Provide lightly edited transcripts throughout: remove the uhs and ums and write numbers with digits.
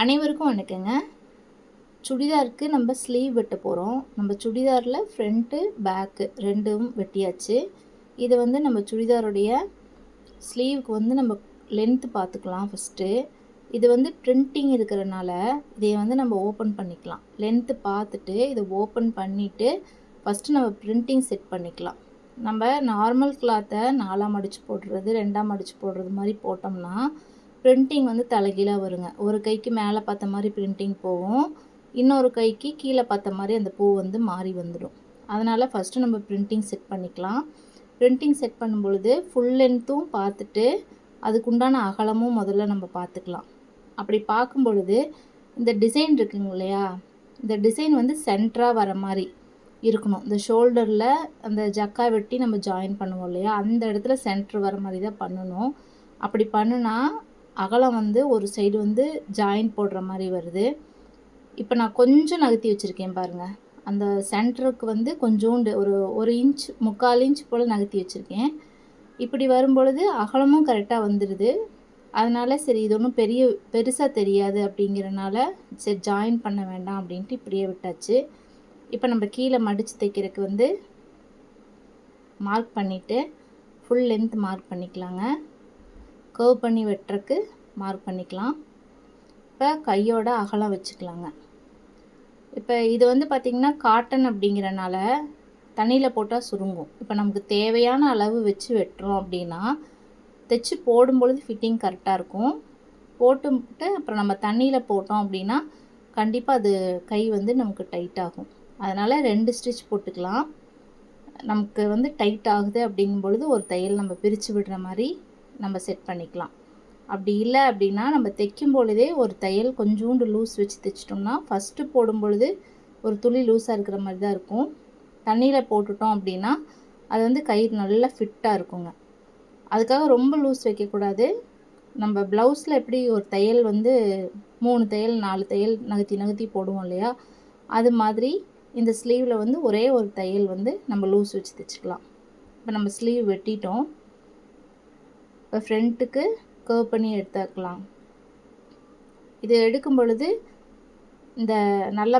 அனைவருக்கும் வணக்கங்க. சுடிதாருக்கு நம்ம ஸ்லீவ் வெட்ட போகிறோம். நம்ம சுடிதாரில் ஃப்ரண்ட்டு பேக்கு ரெண்டும் வெட்டியாச்சு. இது வந்து நம்ம சுடிதாருடைய ஸ்லீவுக்கு வந்து நம்ம லென்த்து பார்த்துக்கலாம் ஃபஸ்ட்டு. இது வந்து பிரிண்டிங் இருக்கிறனால இதை வந்து நம்ம ஓப்பன் பண்ணிக்கலாம். லென்த்து பார்த்துட்டு இதை ஓப்பன் பண்ணிவிட்டு ஃபஸ்ட்டு நம்ம பிரிண்டிங் செட் பண்ணிக்கலாம். நம்ம நார்மல் கிளாத்தை 4ஆக மடித்து போடுறது 2ஆக மடித்து போடுறது மாதிரி போட்டோம்னா பிரிண்டிங் வந்து தலைகீழாக வருங்க. ஒரு கைக்கு மேலே பார்த்த மாதிரி பிரிண்டிங் போகும், இன்னொரு கைக்கு கீழே பார்த்த மாதிரி அந்த பூ வந்து மாறி வந்துடும். அதனால் ஃபஸ்ட்டு நம்ம பிரிண்டிங் செட் பண்ணிக்கலாம். பிரிண்டிங் செட் பண்ணும் பொழுது ஃபுல் லென்த்தும் பார்த்துட்டு அதுக்குண்டான அகலமும் முதல்ல நம்ம பார்த்துக்கலாம். அப்படி பார்க்கும் பொழுது இந்த டிசைன் இருக்குங்க இல்லையா, இந்த டிசைன் வந்து சென்டராக வர மாதிரி இருக்கணும். இந்த ஷோல்டரில் அந்த ஜக்கா வெட்டி நம்ம ஜாயின் பண்ணுவோம் இல்லையா, அந்த இடத்துல சென்டர் வர மாதிரி தான் பண்ணணும். அப்படி பண்ணுனா அகலம் வந்து ஒரு சைடு வந்து ஜாயின் போடுற மாதிரி வருது. இப்போ நான் கொஞ்சம் நகர்த்தி வச்சுருக்கேன் பாருங்கள். அந்த சென்டருக்கு வந்து கொஞ்சோண்டு ஒரு இன்ச் 3/4 இன்ச் போல் நகர்த்தி வச்சுருக்கேன். இப்படி வரும்பொழுது அகலமும் கரெக்டாக வந்துடுது. அதனால் சரி இது ஒன்றும் பெருசாக தெரியாது அப்படிங்கிறனால சரி ஜாயின் பண்ண வேண்டாம் அப்படின்ட்டு இப்படியே விட்டாச்சு. இப்போ நம்ம கீழே மடித்து தைக்கிறதுக்கு வந்து மார்க் பண்ணிவிட்டு ஃபுல் லென்த் மார்க் பண்ணிக்கலாங்க. கர்வ் பண்ணி வெட்டுறக்கு மார்க் பண்ணிக்கலாம். இப்போ கையோட அகலம் வச்சுக்கலாங்க. இப்போ இது வந்து பார்த்திங்கன்னா காட்டன் அப்படிங்கிறனால தண்ணியில் போட்டால் சுருங்கும். இப்போ நமக்கு தேவையான அளவு வச்சு வெட்டுறோம் அப்படின்னா தைச்சி போடும்பொழுது ஃபிட்டிங் கரெக்டாக இருக்கும். போட்டுவிட்டு அப்புறம் நம்ம தண்ணியில் போட்டோம் அப்படின்னா கண்டிப்பாக அது கை வந்து நமக்கு டைட் ஆகும். அதனால் 2 ஸ்டிச் போட்டுக்கலாம். நமக்கு வந்து டைட் ஆகுது அப்படிங்கும் பொழுது ஒரு தையல் நம்ம பிரித்து விடுற மாதிரி நம்ம செட் பண்ணிக்கலாம். அப்படி இல்லை அப்படின்னா நம்ம தைக்கும் பொழுதே ஒரு தையல் கொஞ்சோண்டு லூஸ் வச்சு தைச்சிட்டோம்னா ஃபஸ்ட்டு போடும் பொழுது ஒரு துளி லூஸாக இருக்கிற மாதிரி தான் இருக்கும். தண்ணியில் போட்டுட்டோம் அப்படின்னா அது வந்து கயிறு நல்லா ஃபிட்டாக இருக்குங்க. அதுக்காக ரொம்ப லூஸ் வைக்கக்கூடாது. நம்ம ப்ளவுஸில் எப்படி ஒரு தையல் வந்து 3 தையல் 4 தையல் நகர்த்தி போடுவோம் இல்லையா, அது மாதிரி இந்த ஸ்லீவில் வந்து ஒரே ஒரு தையல் வந்து நம்ம லூஸ் வச்சு தைச்சிக்கலாம். இப்போ நம்ம ஸ்லீவ் வெட்டிட்டோம். இப்போ ஃப்ரண்ட்டுக்கு கர்வ் பண்ணி எடுத்துக்கலாம். இது எடுக்கும் பொழுது இந்த நல்ல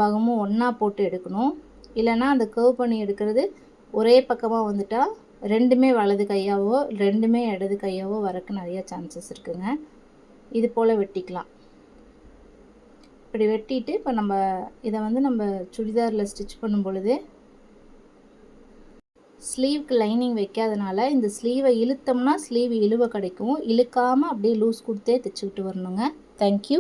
பாகமும் ஒன்றா போட்டு எடுக்கணும். இல்லைன்னா அந்த கர்வ் பண்ணி எடுக்கிறது ஒரே பக்கமாக வந்துட்டால் ரெண்டுமே வலது கையாவோ ரெண்டுமே இடது கையாவோ வரக்கு நிறையா சான்சஸ் இருக்குங்க. இது போல் வெட்டிக்கலாம். இப்படி வெட்டிட்டு இப்போ நம்ம இதை வந்து நம்ம சுடிதாரில் ஸ்டிச் பண்ணும் பொழுது ஸ்லீவுக்கு லைனிங் வைக்காதனால இந்த ஸ்லீவை இழுத்தோம்னா ஸ்லீவ் இழுவ கிடைக்கும். இழுக்காமல் அப்படியே லூஸ் கொடுத்தே தைச்சிக்கிட்டு வரணுங்க. தேங்க்யூ.